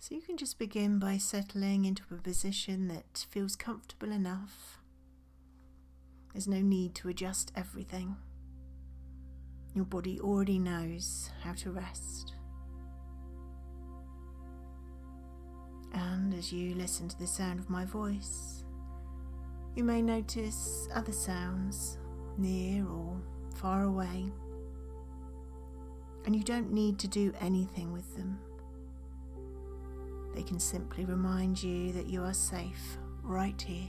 So you can just begin by settling into a position that feels comfortable enough. There's no need to adjust everything. Your body already knows how to rest. And as you listen to the sound of my voice, you may notice other sounds, near or far away, and you don't need to do anything with them. They can simply remind you that you are safe right here.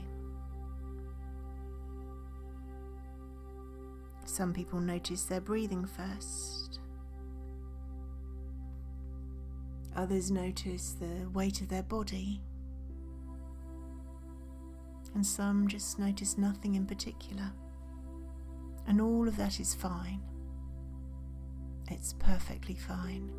Some people notice their breathing first. Others notice the weight of their body. And some just notice nothing in particular. And all of that is fine. It's perfectly fine.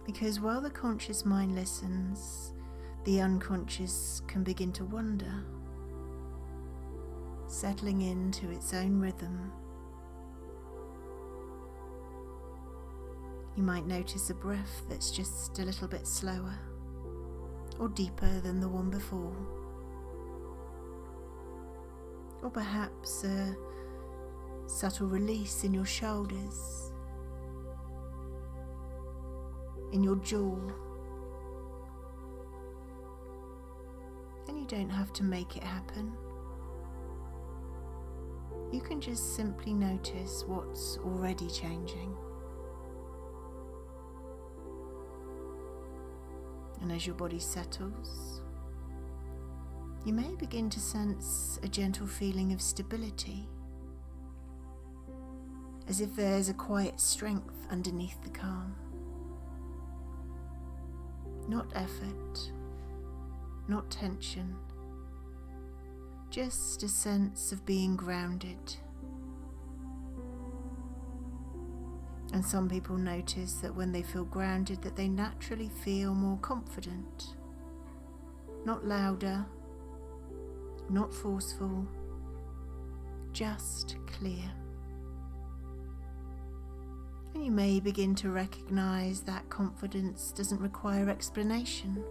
Because while the conscious mind listens, the unconscious can begin to wander, settling into its own rhythm. You might notice a breath that's just a little bit slower or deeper than the one before. Or perhaps a subtle release in your shoulders, in your jaw. And you don't have to make it happen. You can just simply notice what's already changing. And as your body settles, you may begin to sense a gentle feeling of stability, as if there's a quiet strength underneath the calm. Not effort, not tension, just a sense of being grounded. And some people notice that when they feel grounded, that they naturally feel more confident, not louder, not forceful, just clear. And you may begin to recognize that confidence doesn't require explanation.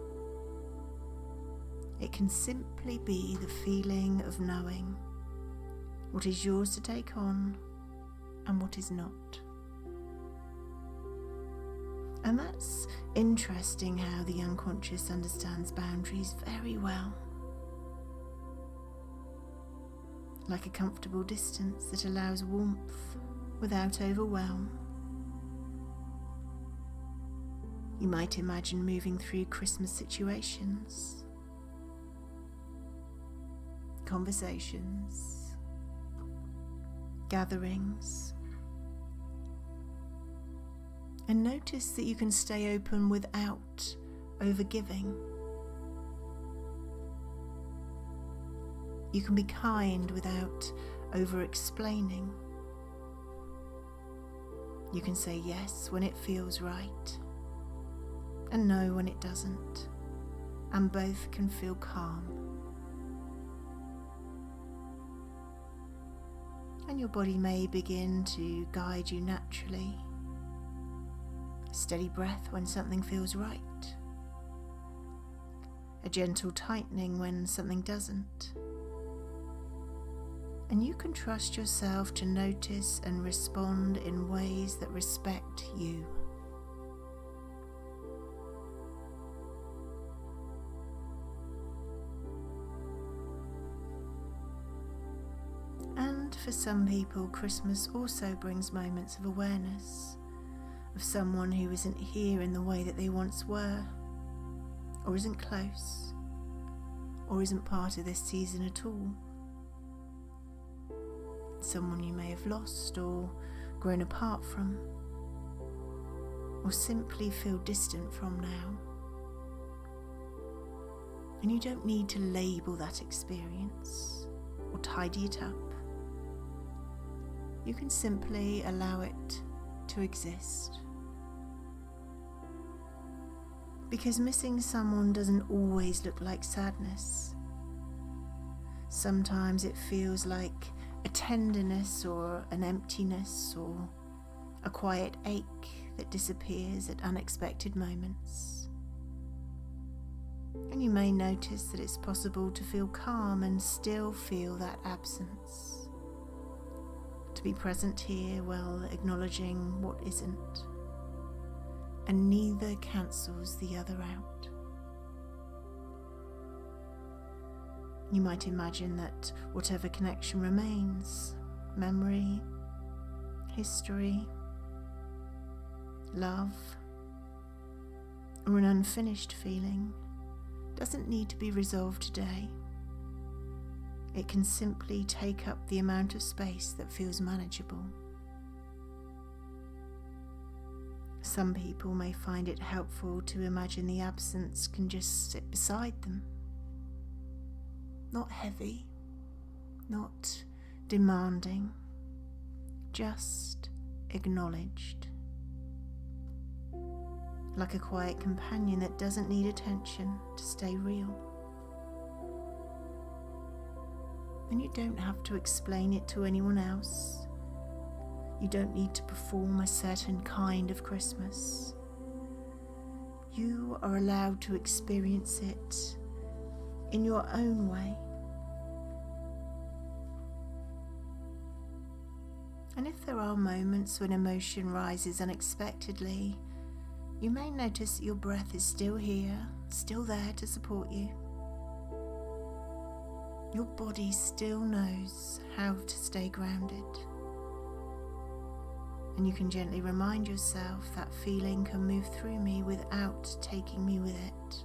It can simply be the feeling of knowing what is yours to take on and what is not. And that's interesting how the unconscious understands boundaries very well. Like a comfortable distance that allows warmth without overwhelm. You might imagine moving through Christmas situations, conversations, gatherings, and notice that you can stay open without overgiving. You can be kind without over-explaining. You can say yes when it feels right, and no when it doesn't, and both can feel calm. And your body may begin to guide you naturally. A steady breath when something feels right. A gentle tightening when something doesn't. And you can trust yourself to notice and respond in ways that respect you. And for some people, Christmas also brings moments of awareness of someone who isn't here in the way that they once were, or isn't close, or isn't part of this season at all. Someone you may have lost or grown apart from, or simply feel distant from now. And you don't need to label that experience or tidy it up. You can simply allow it to exist. Because missing someone doesn't always look like sadness. Sometimes it feels like a tenderness or an emptiness or a quiet ache that disappears at unexpected moments. And you may notice that it's possible to feel calm and still feel that absence. To be present here while acknowledging what isn't. And neither cancels the other out. You might imagine that whatever connection remains, memory, history, love, or an unfinished feeling, doesn't need to be resolved today. It can simply take up the amount of space that feels manageable. Some people may find it helpful to imagine the absence can just sit beside them. Not heavy, not demanding, just acknowledged. Like a quiet companion that doesn't need attention to stay real. And you don't have to explain it to anyone else. You don't need to perform a certain kind of Christmas. You are allowed to experience it in your own way. And if there are moments when emotion rises unexpectedly, you may notice that your breath is still here, still there to support you. Your body still knows how to stay grounded. And you can gently remind yourself that feeling can move through me without taking me with it.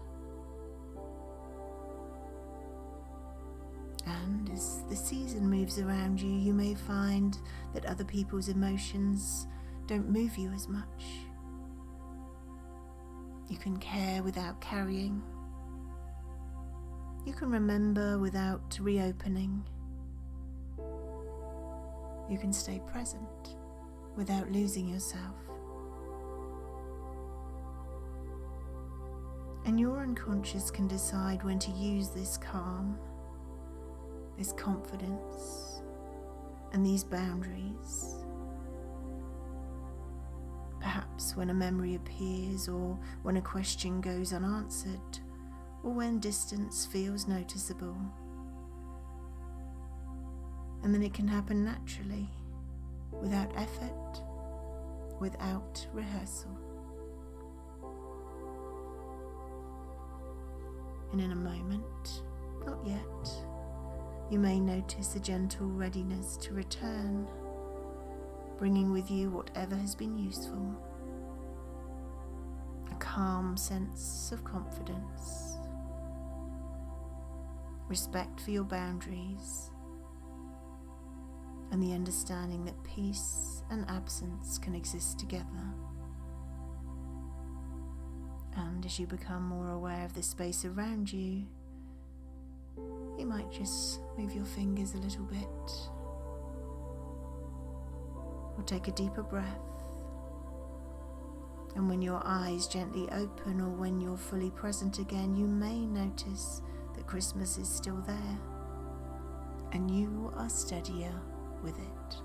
And as the season moves around you, you may find that other people's emotions don't move you as much. You can care without carrying. You can remember without reopening. You can stay present without losing yourself. And your unconscious can decide when to use this calm, this confidence, and these boundaries. Perhaps when a memory appears, or when a question goes unanswered, or when distance feels noticeable. And then it can happen naturally, without effort, without rehearsal. And in a moment, not yet, you may notice a gentle readiness to return, bringing with you whatever has been useful, a calm sense of confidence, respect for your boundaries, and the understanding that peace and absence can exist together. And as you become more aware of the space around you, you might just move your fingers a little bit, or take a deeper breath. And when your eyes gently open, or when you're fully present again, you may notice that Christmas is still there, and you are steadier with it.